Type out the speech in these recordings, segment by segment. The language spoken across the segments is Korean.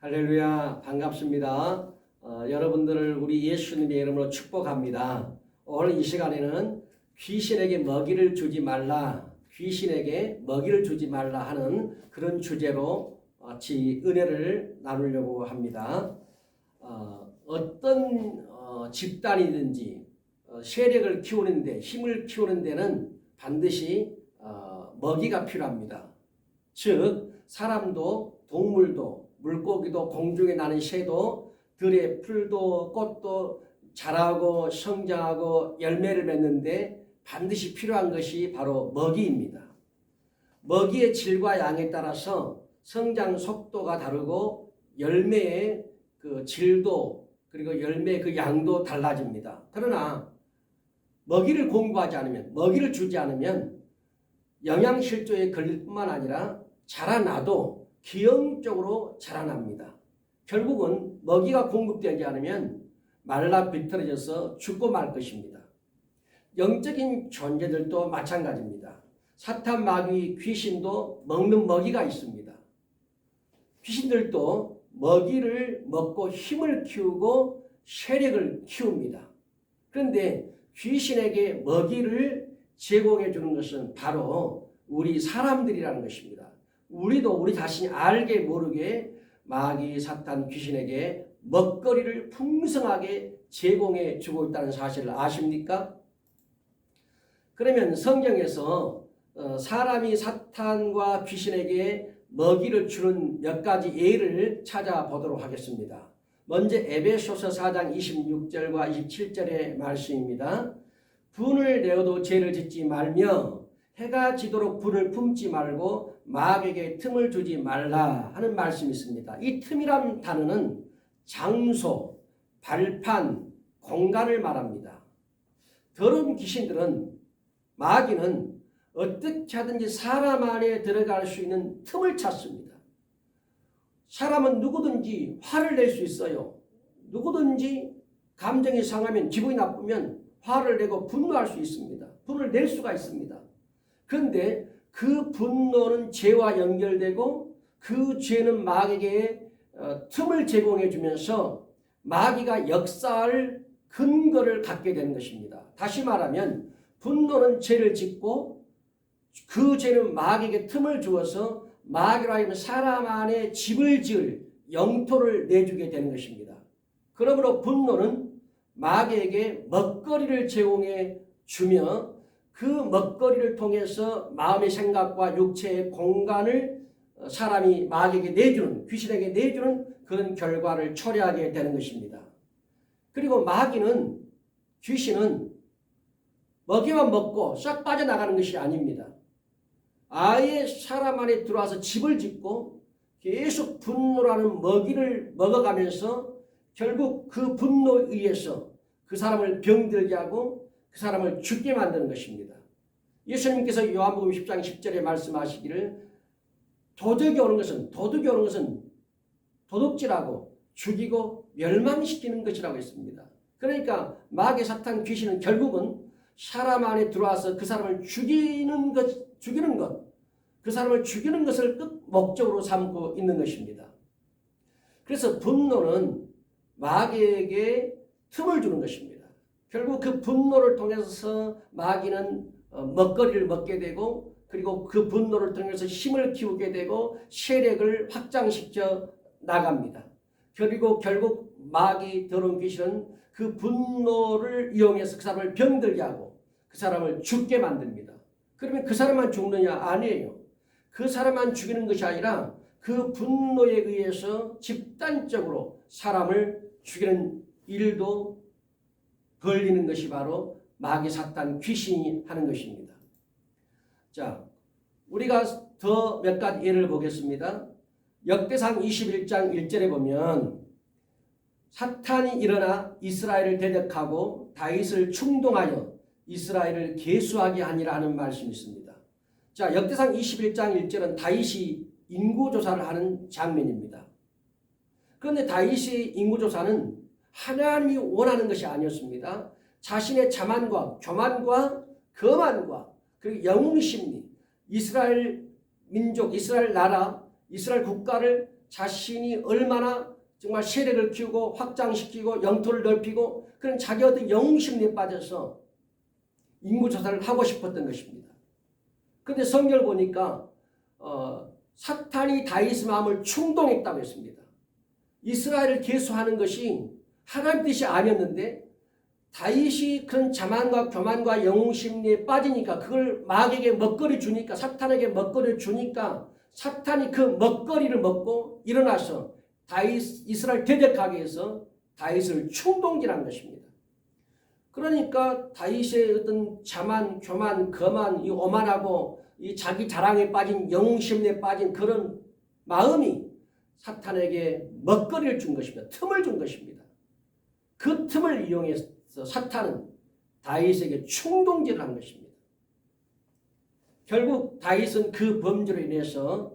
할렐루야, 반갑습니다. 여러분들을 우리 예수님의 이름으로 축복합니다. 오늘 이 시간에는 귀신에게 먹이를 주지 말라, 귀신에게 먹이를 주지 말라 하는 그런 주제로 같이 은혜를 나누려고 합니다. 어떤 집단이든지 세력을 키우는데, 힘을 키우는 데는 반드시 먹이가 필요합니다. 즉 사람도 동물도 물고기도 공중에 나는 새도 들의 풀도 꽃도 자라고 성장하고 열매를 맺는데 반드시 필요한 것이 바로 먹이입니다. 먹이의 질과 양에 따라서 성장 속도가 다르고 열매의 그 질도 그리고 열매의 그 양도 달라집니다. 그러나 먹이를 공부하지 않으면, 먹이를 주지 않으면 영양실조에 걸릴 뿐만 아니라 자라나도 기형적으로 자라납니다. 결국은 먹이가 공급되지 않으면 말라 비틀어져서 죽고 말 것입니다. 영적인 존재들도 마찬가지입니다. 사탄, 마귀, 귀신도 먹는 먹이가 있습니다. 귀신들도 먹이를 먹고 힘을 키우고 세력을 키웁니다. 그런데 귀신에게 먹이를 제공해 주는 것은 바로 우리 사람들이라는 것입니다. 우리도 우리 자신이 알게 모르게 마귀, 사탄, 귀신에게 먹거리를 풍성하게 제공해 주고 있다는 사실을 아십니까? 그러면 성경에서 사람이 사탄과 귀신에게 먹이를 주는 몇 가지 예를 찾아보도록 하겠습니다. 먼저 에베소서 4장 26절과 27절의 말씀입니다. 분을 내어도 죄를 짓지 말며 해가 지도록 분을 품지 말고 마귀에게 틈을 주지 말라 하는 말씀이 있습니다. 이 틈이란 단어는 장소, 발판, 공간을 말합니다. 더러운 귀신들은, 마귀는 어떻게 하든지 사람 안에 들어갈 수 있는 틈을 찾습니다. 사람은 누구든지 화를 낼 수 있어요. 누구든지 감정이 상하면, 기분이 나쁘면 화를 내고 분노할 수 있습니다. 분을 낼 수가 있습니다. 그런데 그 분노는 죄와 연결되고 그 죄는 마귀에게 틈을 제공해 주면서 마귀가 역사할 근거를 갖게 되는 것입니다. 다시 말하면 분노는 죄를 짓고 그 죄는 마귀에게 틈을 주어서 마귀로 하여금 사람 안에 집을 지을 영토를 내주게 되는 것입니다. 그러므로 분노는 마귀에게 먹거리를 제공해 주며 그 먹거리를 통해서 마음의 생각과 육체의 공간을 사람이 마귀에게 내주는, 귀신에게 내주는 그런 결과를 초래하게 되는 것입니다. 그리고 마귀는, 귀신은 먹이만 먹고 싹 빠져나가는 것이 아닙니다. 아예 사람 안에 들어와서 집을 짓고 계속 분노라는 먹이를 먹어가면서 결국 그 분노에 의해서 그 사람을 병들게 하고 그 사람을 죽게 만드는 것입니다. 예수님께서 요한복음 10장 10절에 말씀하시기를 도둑이 오는 것은 도둑질하고 죽이고 멸망시키는 것이라고 했습니다. 그러니까 마귀, 사탄, 귀신은 결국은 사람 안에 들어와서 그 사람을 죽이는 것, 그 사람을 죽이는 것을 끝 목적으로 삼고 있는 것입니다. 그래서 분노는 마귀에게 틈을 주는 것입니다. 결국 그 분노를 통해서 마귀는 먹거리를 먹게 되고 그리고 그 분노를 통해서 힘을 키우게 되고 세력을 확장시켜 나갑니다. 그리고 결국 마귀, 더러운 귀신은 그 분노를 이용해서 그 사람을 병들게 하고 그 사람을 죽게 만듭니다. 그러면 그 사람만 죽느냐? 아니에요. 그 사람만 죽이는 것이 아니라 그 분노에 의해서 집단적으로 사람을 죽이는 일도 걸리는 것이 바로 마귀, 사탄, 귀신이 하는 것입니다. 자, 우리가 더 몇 가지 예를 보겠습니다. 역대상 21장 1절에 보면 사탄이 일어나 이스라엘을 대적하고 다윗을 충동하여 이스라엘을 계수하게 하니라 하는 말씀이 있습니다. 자, 역대상 21장 1절은 다윗이 인구조사를 하는 장면입니다. 그런데 다윗의 인구조사는 하나님이 원하는 것이 아니었습니다. 자신의 자만과 교만과 거만과 그리고 영웅심리, 이스라엘 민족, 이스라엘 나라, 이스라엘 국가를 자신이 얼마나 정말 세력을 키우고 확장시키고 영토를 넓히고 그런 자기 어떤 영웅심리에 빠져서 인구조사를 하고 싶었던 것입니다. 그런데 성경을 보니까 사탄이 다윗의 마음을 충동했다고 했습니다. 이스라엘을 계수하는 것이 하나님 뜻이 아니었는데 다윗이 그런 자만과 교만과 영웅심리에 빠지니까 그걸 마귀에게 먹거리 주니까 사탄에게 먹거리를 주니까 사탄이 그 먹거리를 먹고 일어나서 이스라엘 대적하기 위해서 다윗을 충동질한 것입니다. 그러니까 다윗의 어떤 자만, 교만, 거만, 이 오만하고 이 자기 자랑에 빠진 영웅심리에 빠진 그런 마음이 사탄에게 먹거리를 준 것입니다. 틈을 준 것입니다. 그 틈을 이용해서 사탄은 다윗에게 충동질을 한 것입니다. 결국 다윗은 그 범죄로 인해서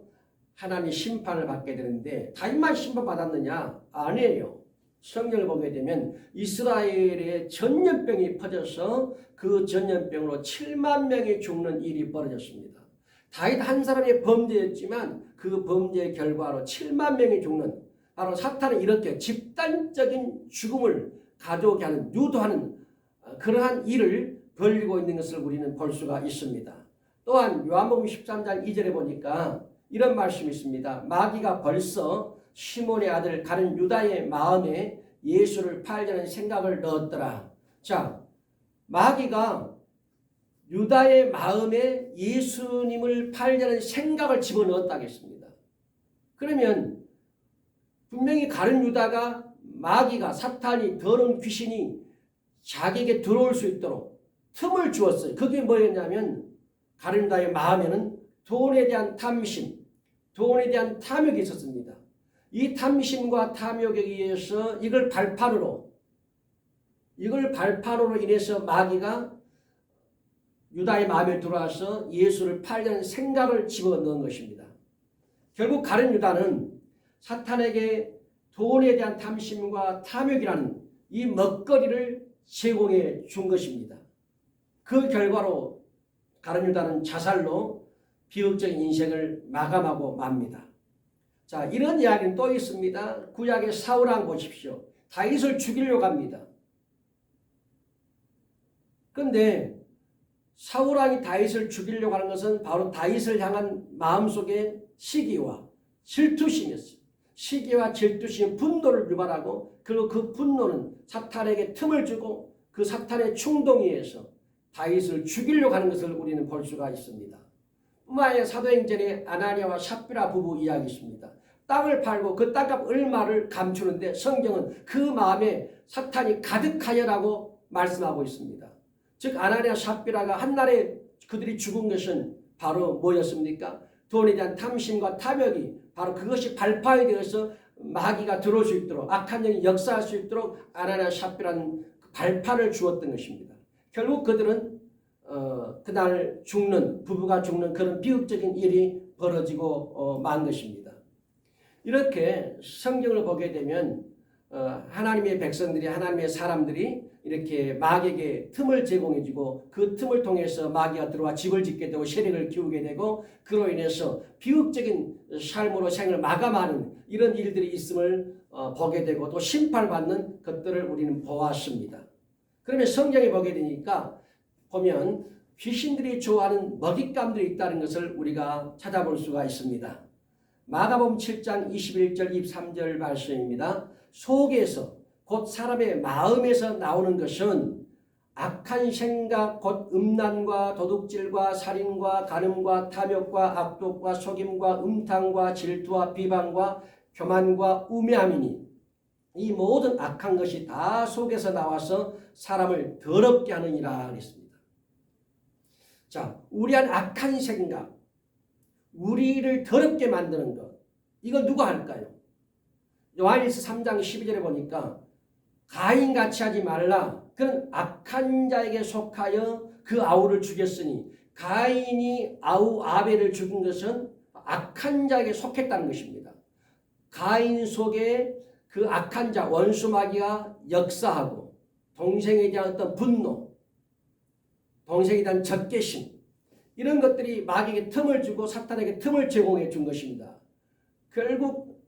하나님의 심판을 받게 되는데 다윗만 심판받았느냐? 아니에요. 성경을 보게 되면 이스라엘에 전염병이 퍼져서 그 전염병으로 7만 명이 죽는 일이 벌어졌습니다. 다윗 한 사람의 범죄였지만 그 범죄의 결과로 7만 명이 죽는 바로 사탄은 이렇게 집단적인 죽음을 가져오게 하는 유도하는 그러한 일을 벌이고 있는 것을 우리는 볼 수가 있습니다. 또한 요한복음 13장 2절에 보니까 이런 말씀이 있습니다. 마귀가 벌써 시몬의 아들 가룟 유다의 마음에 예수를 팔려는 생각을 넣었더라. 자, 마귀가 유다의 마음에 예수님을 팔려는 생각을 집어넣었다겠습니다. 그러면 분명히 가룟 유다가 마귀가 사탄이 더러운 귀신이 자기에게 들어올 수 있도록 틈을 주었어요. 그게 뭐였냐면 가룟 유다의 마음에는 돈에 대한 탐심, 돈에 대한 탐욕이 있었습니다. 이 탐심과 탐욕에 의해서 이걸 발판으로 인해서 마귀가 유다의 마음에 들어와서 예수를 팔려는 생각을 집어넣은 것입니다. 결국 가룟 유다는 사탄에게 돈에 대한 탐심과 탐욕이라는 이 먹거리를 제공해 준 것입니다. 그 결과로 가룟 유다는 자살로 비극적인 인생을 마감하고 맙니다. 자, 이런 이야기는 또 있습니다. 구약의 사울왕 보십시오. 다윗을 죽이려고 합니다. 그런데 사울왕이 다윗을 죽이려고 하는 것은 바로 다윗을 향한 마음속의 시기와 질투심이었어요. 시기와 질투심, 분노를 유발하고 그리고 그 분노는 사탄에게 틈을 주고 그 사탄의 충동에 의해서 다윗을 죽이려고 하는 것을 우리는 볼 수가 있습니다. 뿐만 아니라 사도행전에 아나니아와 삽비라 부부 이야기 있습니다. 땅을 팔고 그 땅값 얼마를 감추는데 성경은 그 마음에 사탄이 가득하여라고 말씀하고 있습니다. 즉 아나니아 삽비라가 한날에 그들이 죽은 것은 바로 뭐였습니까? 돈에 대한 탐심과 탐욕이 바로 그것이 발판이 되어서 마귀가 들어올 수 있도록 악한 영이 역사할 수 있도록 아나니아 삽비라는 발판을 주었던 것입니다. 결국 그들은 그날 부부가 죽는 그런 비극적인 일이 벌어지고 만 것입니다. 이렇게 성경을 보게 되면 하나님의 백성들이 하나님의 사람들이 이렇게 마귀에게 틈을 제공해주고 그 틈을 통해서 마귀가 들어와 집을 짓게 되고 세력을 키우게 되고 그로 인해서 비극적인 삶으로 생을 마감하는 이런 일들이 있음을 보게 되고 또 심판받는 것들을 우리는 보았습니다. 그러면 성경에 보게 되니까 보면 귀신들이 좋아하는 먹잇감들이 있다는 것을 우리가 찾아볼 수가 있습니다. 마가복음 7장 21절 23절 말씀입니다. 속에서 곧 사람의 마음에서 나오는 것은 악한 생각 곧 음란과 도둑질과 살인과 간음과 탐욕과 악독과 속임과 음탕과 질투와 비방과 교만과 우매함이니 이 모든 악한 것이 다 속에서 나와서 사람을 더럽게 하느니라 그랬습니다. 자, 우리 안 악한 생각, 우리를 더럽게 만드는 것, 이걸 누가 할까요? 요한일서 3장 12절에 보니까 가인같이 하지 말라. 그는 악한 자에게 속하여 그 아우를 죽였으니 가인이 아우 아벨을 죽인 것은 악한 자에게 속했다는 것입니다. 가인 속에 그 악한 자 원수 마귀가 역사하고 동생에 대한 어떤 분노, 동생에 대한 적개심 이런 것들이 마귀에게 틈을 주고 사탄에게 틈을 제공해 준 것입니다. 결국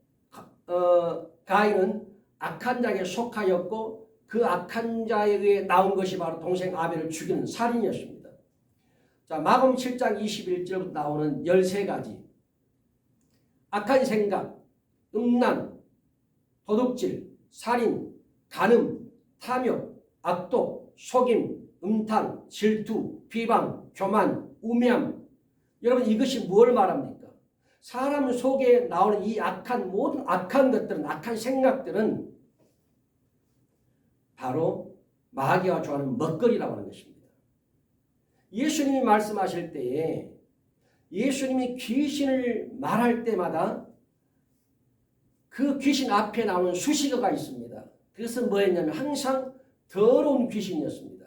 가인은 악한 자에게 속하였고 그 악한 자에 의해 나온 것이 바로 동생 아벨을 죽이는 살인이었습니다. 자, 마가복음 7장 21절부터 나오는 13가지 악한 생각, 음란, 도둑질, 살인, 간음, 탐욕, 악독, 속임, 음탕, 질투, 비방, 교만, 우매함. 여러분 이것이 뭘 말합니까? 사람 속에 나오는 이 모든 악한 것들은, 악한 생각들은 바로 마귀가 좋아하는 먹거리라고 하는 것입니다. 예수님이 말씀하실 때에 예수님이 귀신을 말할 때마다 그 귀신 앞에 나오는 수식어가 있습니다. 그것은 뭐였냐면 항상 더러운 귀신이었습니다.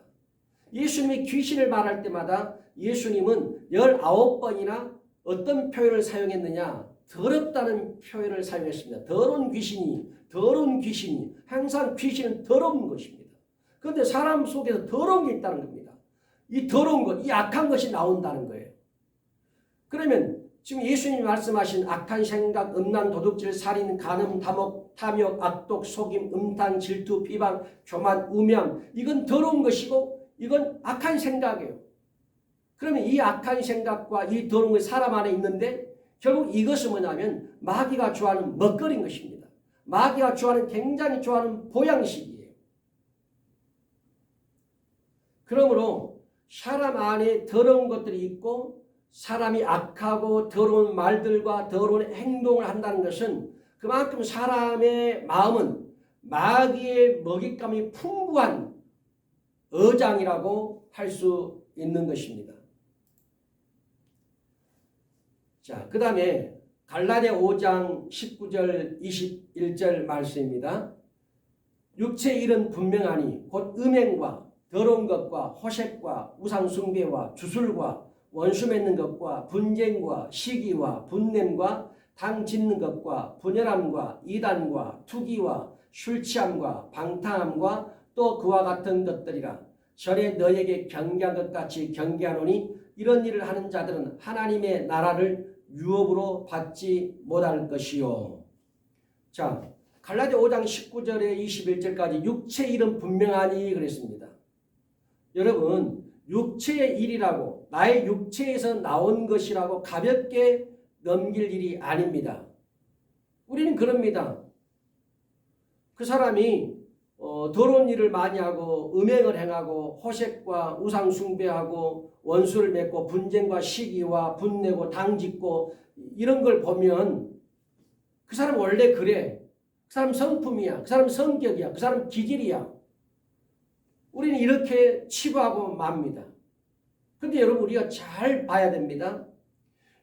예수님이 귀신을 말할 때마다 예수님은 19번이나 어떤 표현을 사용했느냐? 더럽다는 표현을 사용했습니다. 더러운 귀신이. 항상 귀신은 더러운 것입니다. 그런데 사람 속에서 더러운 게 있다는 겁니다. 이 더러운 것, 이 악한 것이 나온다는 거예요. 그러면 지금 예수님이 말씀하신 악한 생각, 음란, 도둑질, 살인, 간음, 탐욕, 악독, 속임, 음탕, 질투, 비방, 교만, 우매함, 이건 더러운 것이고 이건 악한 생각이에요. 그러면 이 악한 생각과 이 더러운 것이 사람 안에 있는데 결국 이것은 뭐냐면 마귀가 좋아하는 먹거리인 것입니다. 마귀가 굉장히 좋아하는 보양식이에요. 그러므로 사람 안에 더러운 것들이 있고 사람이 악하고 더러운 말들과 더러운 행동을 한다는 것은 그만큼 사람의 마음은 마귀의 먹잇감이 풍부한 어장이라고 할 수 있는 것입니다. 자, 그 다음에 갈라디아 5장 19절 21절 말씀입니다. 육체의 일은 분명하니 곧 음행과 더러운 것과 호색과 우상숭배와 주술과 원수 맺는 것과 분쟁과 시기와 분냄과 당 짓는 것과 분열함과 이단과 투기와 술취함과 방탕함과 또 그와 같은 것들이라. 전에 너에게 경계한 것 같이 경계하노니 이런 일을 하는 자들은 하나님의 나라를 유업으로 받지 못할 것이요. 자, 갈라디아 5장 19절에 21절까지 육체의 일은 분명하니 그랬습니다. 여러분 육체의 일이라고 나의 육체에서 나온 것이라고 가볍게 넘길 일이 아닙니다. 우리는 그럽니다. 그 사람이 더러운 일을 많이 하고 음행을 행하고 호색과 우상 숭배하고 원수를 맺고 분쟁과 시기와 분내고 당짓고 이런 걸 보면 그 사람 원래 그래. 그 사람 성품이야. 그 사람 성격이야. 그 사람 기질이야. 우리는 이렇게 치부하고 맙니다. 그런데 여러분 우리가 잘 봐야 됩니다.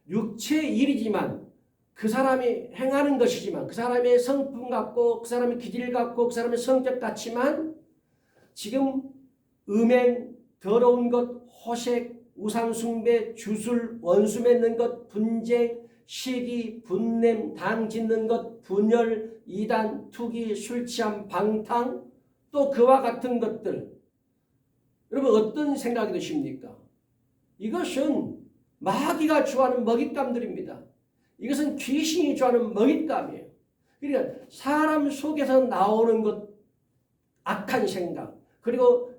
육체의 일이지만 그 사람이 행하는 것이지만 그 사람의 성품 같고 그 사람의 기질 같고 그 사람의 성격 같지만 지금 음행, 더러운 것, 호색, 우상숭배, 주술, 원수 맺는 것, 분쟁, 시기, 분냄, 당 짓는 것, 분열, 이단, 투기, 술취함, 방탕 또 그와 같은 것들 여러분 어떤 생각이 드십니까? 이것은 마귀가 좋아하는 먹잇감들입니다. 이것은 귀신이 좋아하는 먹잇감이에요. 그러니까 사람 속에서 나오는 것, 악한 생각, 그리고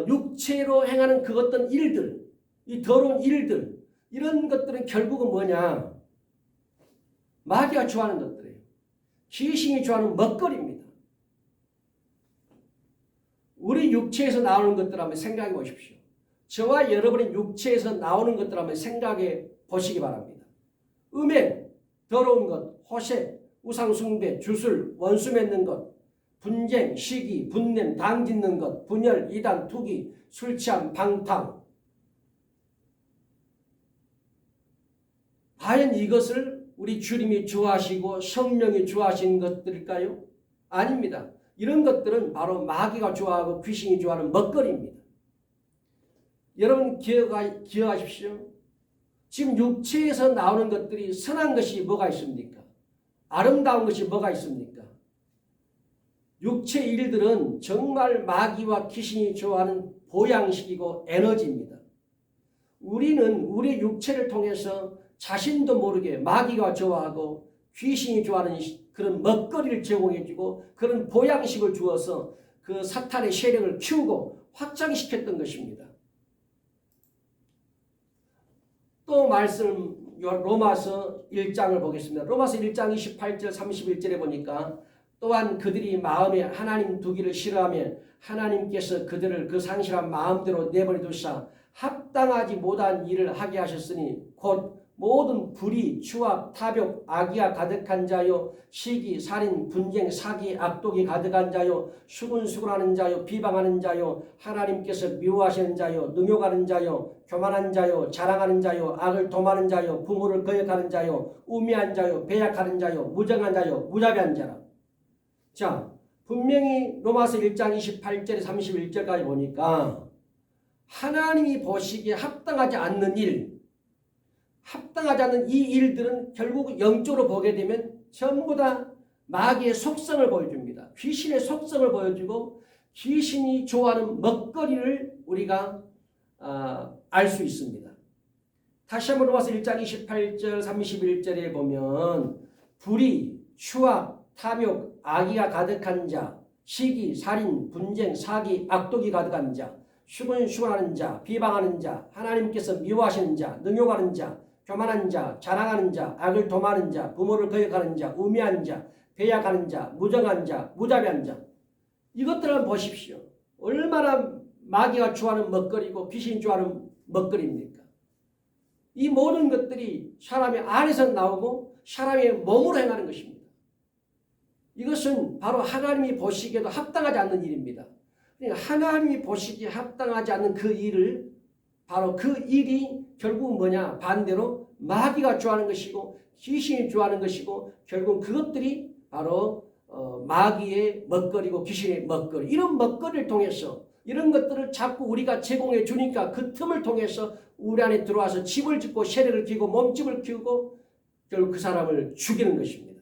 육체로 행하는 그 어떤 일들, 이 더러운 일들, 이런 것들은 결국은 뭐냐? 마귀가 좋아하는 것들이에요. 귀신이 좋아하는 먹거리입니다. 우리 육체에서 나오는 것들 한번 생각해 보십시오. 저와 여러분의 육체에서 나오는 것들 한번 생각해 보시기 바랍니다. 음행, 더러운 것, 호색, 우상숭배, 주술, 원수 맺는 것, 분쟁, 시기, 분냄, 당 짓는 것, 분열, 이단, 투기, 술취함, 방탕. 과연 이것을 우리 주님이 좋아하시고 성령이 좋아하시는 것들일까요? 아닙니다. 이런 것들은 바로 마귀가 좋아하고 귀신이 좋아하는 먹거리입니다. 여러분 기억하십시오. 지금 육체에서 나오는 것들이 선한 것이 뭐가 있습니까? 아름다운 것이 뭐가 있습니까? 육체의 일들은 정말 마귀와 귀신이 좋아하는 보양식이고 에너지입니다. 우리는 우리 육체를 통해서 자신도 모르게 마귀가 좋아하고 귀신이 좋아하는 그런 먹거리를 제공해주고 그런 보양식을 주어서 그 사탄의 세력을 키우고 확장시켰던 것입니다. 또 말씀 로마서 1장을 보겠습니다. 로마서 1장 28절 31절에 보니까 또한 그들이 마음에 하나님 두기를 싫어하며 하나님께서 그들을 그 상실한 마음대로 내버려 두사 합당하지 못한 일을 하게 하셨으니 곧 모든 불의, 추악, 탐욕, 악의가 가득한 자요, 시기, 살인, 분쟁, 사기, 악독이 가득한 자요, 수군수군하는 자요, 비방하는 자요, 하나님께서 미워하시는 자요, 능욕하는 자요, 교만한 자요, 자랑하는 자요, 악을 도마는 자요, 부모를 거역하는 자요, 우매한 자요, 배약하는 자요, 무정한 자요, 무자비한 자라. 자, 분명히 로마서 1장 28절에 31절까지 보니까 하나님이 보시기에 합당하지 않는 일, 합당하지 않는 이 일들은 결국 영적으로 보게 되면 전부 다 마귀의 속성을 보여줍니다. 귀신의 속성을 보여주고 귀신이 좋아하는 먹거리를 우리가 알 수 있습니다. 다시 한번 로마서 1장 28절 31절에 보면 불의, 추악, 탐욕, 악의가 가득한 자, 시기, 살인, 분쟁, 사기, 악독이 가득한 자, 수군수군하는 자, 비방하는 자, 하나님께서 미워하시는 자, 능욕하는 자, 교만한 자, 자랑하는 자, 악을 도마는 자, 부모를 거역하는 자, 우매한 자, 배약하는 자, 무정한 자, 무자비한 자. 이것들을 한번 보십시오. 얼마나 마귀가 좋아하는 먹거리고 귀신이 좋아하는 먹거리입니까? 이 모든 것들이 사람의 안에서 나오고 사람의 몸으로 행하는 것입니다. 이것은 바로 하나님이 보시기에도 합당하지 않는 일입니다. 그러니까 하나님이 보시기에 합당하지 않는 그 일을 바로 그 일이 결국 뭐냐? 반대로 마귀가 좋아하는 것이고 귀신이 좋아하는 것이고 결국 그것들이 바로 마귀의 먹거리고 귀신의 먹거리. 이런 먹거리를 통해서 이런 것들을 자꾸 우리가 제공해 주니까 그 틈을 통해서 우리 안에 들어와서 집을 짓고 세력을 키우고 몸집을 키우고 결국 그 사람을 죽이는 것입니다.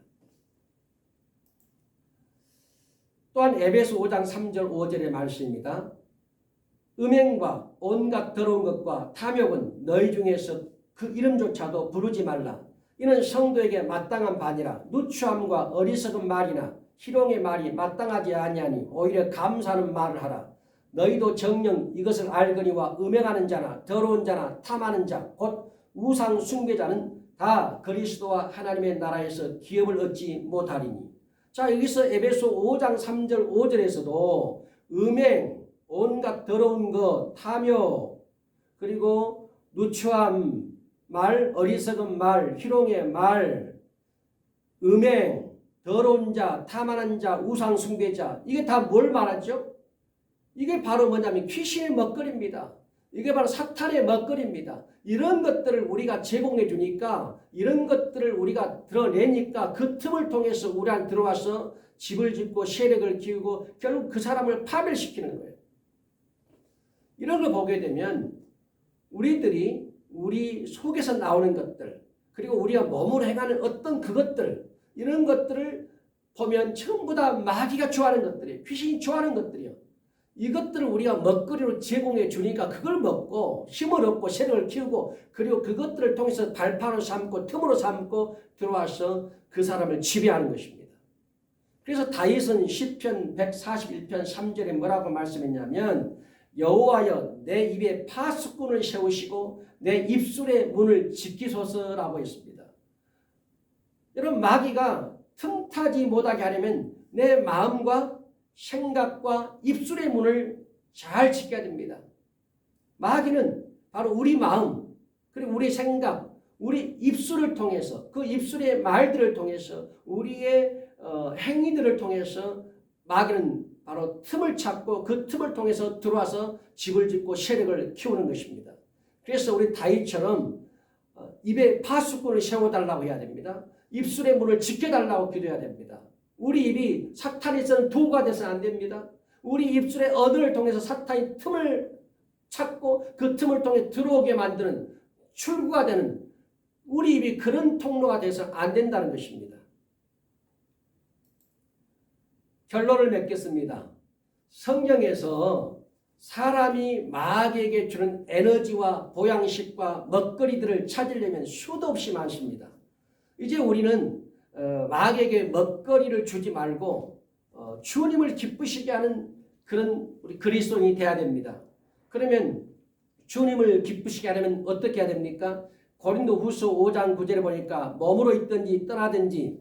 또한 에베소 5장 3절 5절의 말씀입니다. 음행과 온갖 더러운 것과 탐욕은 너희 중에서 그 이름조차도 부르지 말라. 이는 성도에게 마땅한 바니라. 누추함과 어리석은 말이나 희롱의 말이 마땅하지 아니하니 오히려 감사하는 말을 하라. 너희도 정녕 이것을 알거니와 음행하는 자나 더러운 자나 탐하는 자 곧 우상 숭배자는 다 그리스도와 하나님의 나라에서 기업을 얻지 못하리니. 자, 여기서 에베소 5장 3절 5절에서도 음행, 온갖 더러운 것, 탐욕, 그리고 누추함 말, 어리석은 말, 희롱의 말, 음행, 더러운 자, 탐하는 자, 우상 숭배자, 이게 다 뭘 말하죠? 이게 바로 뭐냐면 귀신의 먹거리입니다. 이게 바로 사탄의 먹거리입니다. 이런 것들을 우리가 제공해 주니까, 이런 것들을 우리가 드러내니까 그 틈을 통해서 우리 안에 들어와서 집을 짓고 세력을 키우고 결국 그 사람을 파멸시키는 거예요. 이런 걸 보게 되면 우리들이 우리 속에서 나오는 것들, 그리고 우리가 몸으로 행하는 어떤 그것들, 이런 것들을 보면 전부 다 마귀가 좋아하는 것들이에요. 귀신이 좋아하는 것들이요. 이것들을 우리가 먹거리로 제공해 주니까 그걸 먹고 힘을 얻고 세력을 키우고 그리고 그것들을 통해서 발판을 삼고 틈으로 삼고 들어와서 그 사람을 지배하는 것입니다. 그래서 다윗은 시편 141편 3절에 뭐라고 말씀했냐면 여호와여 내 입에 파수꾼을 세우시고 내 입술의 문을 지키소서라고 했습니다. 여러분, 마귀가 틈타지 못하게 하려면 내 마음과 생각과 입술의 문을 잘 지켜야 됩니다. 마귀는 바로 우리 마음, 그리고 우리 생각, 우리 입술을 통해서, 그 입술의 말들을 통해서, 우리의 행위들을 통해서 마귀는 바로 틈을 찾고 그 틈을 통해서 들어와서 집을 짓고 세력을 키우는 것입니다. 그래서 우리 다윗처럼 입에 파수꾼을 세워달라고 해야 됩니다. 입술의 문을 지켜달라고 기도해야 됩니다. 우리 입이 사탄이 쓰는 도구가 돼서는 안 됩니다. 우리 입술의 언어를 통해서 사탄이 틈을 찾고 그 틈을 통해 들어오게 만드는 출구가 되는 우리 입이 그런 통로가 돼서는 안 된다는 것입니다. 결론을 맺겠습니다. 성경에서 사람이 마귀에게 주는 에너지와 보양식과 먹거리들을 찾으려면 수도 없이 많습니다. 이제 우리는 마귀에게 먹거리를 주지 말고 주님을 기쁘시게 하는 그런 우리 그리스도인이 돼야 됩니다. 그러면 주님을 기쁘시게 하려면 어떻게 해야 됩니까? 고린도후서 5장 9절에 보니까 몸으로 있든지 떠나든지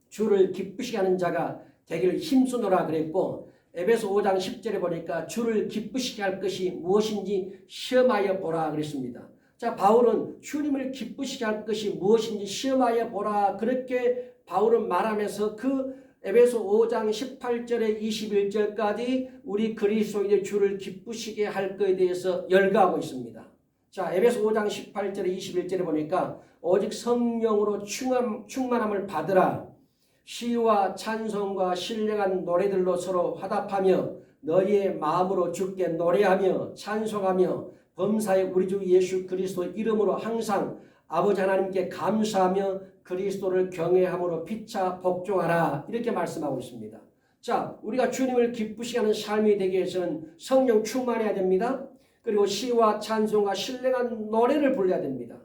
주를 기쁘시게 하는 자가 되기를 힘쓰노라 그랬고, 에베소 5장 10절에 보니까 주를 기쁘시게 할 것이 무엇인지 시험하여 보라 그랬습니다. 자, 바울은 주님을 기쁘시게 할 것이 무엇인지 시험하여 보라, 그렇게 바울은 말하면서 그 에베소 5장 18절에 21절까지 우리 그리스도인의 주를 기쁘시게 할 것에 대해서 열거하고 있습니다. 자, 에베소 5장 18절에 21절에 보니까 오직 성령으로 충만함을 받으라. 시와 찬송과 신령한 노래들로 서로 화답하며 너희의 마음으로 주께 노래하며 찬송하며 범사의 우리 주 예수 그리스도 이름으로 항상 아버지 하나님께 감사하며 그리스도를 경외함으로 피차 복종하라, 이렇게 말씀하고 있습니다. 자, 우리가 주님을 기쁘시게 하는 삶이 되기 위해서는 성령 충만해야 됩니다. 그리고 시와 찬송과 신령한 노래를 불러야 됩니다.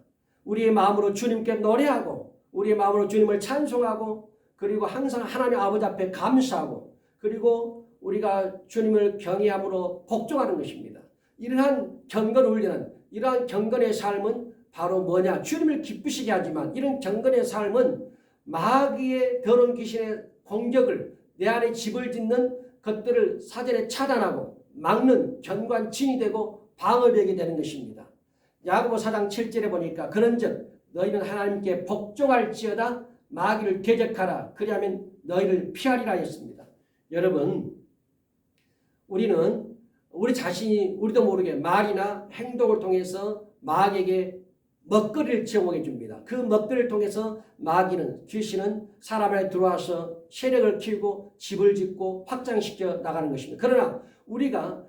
우리의 마음으로 주님께 노래하고 우리의 마음으로 주님을 찬송하고 그리고 항상 하나님 아버지 앞에 감사하고 그리고 우리가 주님을 경외함으로 복종하는 것입니다. 이러한 경건을 울리는 이러한 경건의 삶은 바로 뭐냐? 주님을 기쁘시게 하지만 이런 경건의 삶은 마귀의 더러운 귀신의 공격을 내 안에 집을 짓는 것들을 사전에 차단하고 막는 견관진이 되고 방어벽이 되는 것입니다. 야고보 4장 7절에 보니까 그런즉 너희는 하나님께 복종할지어다 마귀를 대적하라 그리하면 너희를 피하리라 했습니다. 여러분, 우리는 우리 자신이 우리도 모르게 말이나 행동을 통해서 마귀에게 먹거리를 제공해 줍니다. 그 먹거리를 통해서 마귀는, 귀신은 사람 안에 들어와서 세력을 키우고 집을 짓고 확장시켜 나가는 것입니다. 그러나 우리가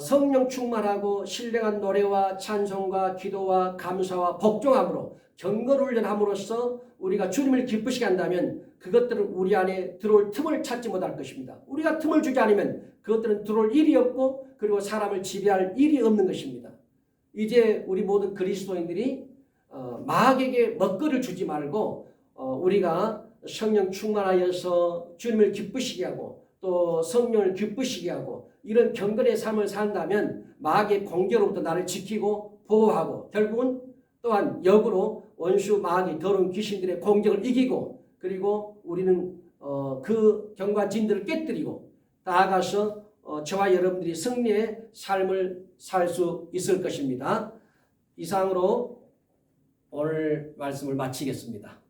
성령 충만하고 신령한 노래와 찬송과 기도와 감사와 복종함으로 경건을 훈련함으로써 우리가 주님을 기쁘시게 한다면 그것들은 우리 안에 들어올 틈을 찾지 못할 것입니다. 우리가 틈을 주지 않으면 그것들은 들어올 일이 없고 그리고 사람을 지배할 일이 없는 것입니다. 이제 우리 모든 그리스도인들이 마귀에게 먹거리를 주지 말고 우리가 성령 충만하여서 주님을 기쁘시게 하고 또 성령을 기쁘시게 하고 이런 경건의 삶을 산다면 마귀의 공격으로부터 나를 지키고 보호하고 결국은 또한 역으로 원수 마귀 더러운 귀신들의 공격을 이기고 그리고 우리는 그 경관진들을 깨뜨리고 나아가서 저와 여러분들이 승리의 삶을 살 수 있을 것입니다. 이상으로 오늘 말씀을 마치겠습니다.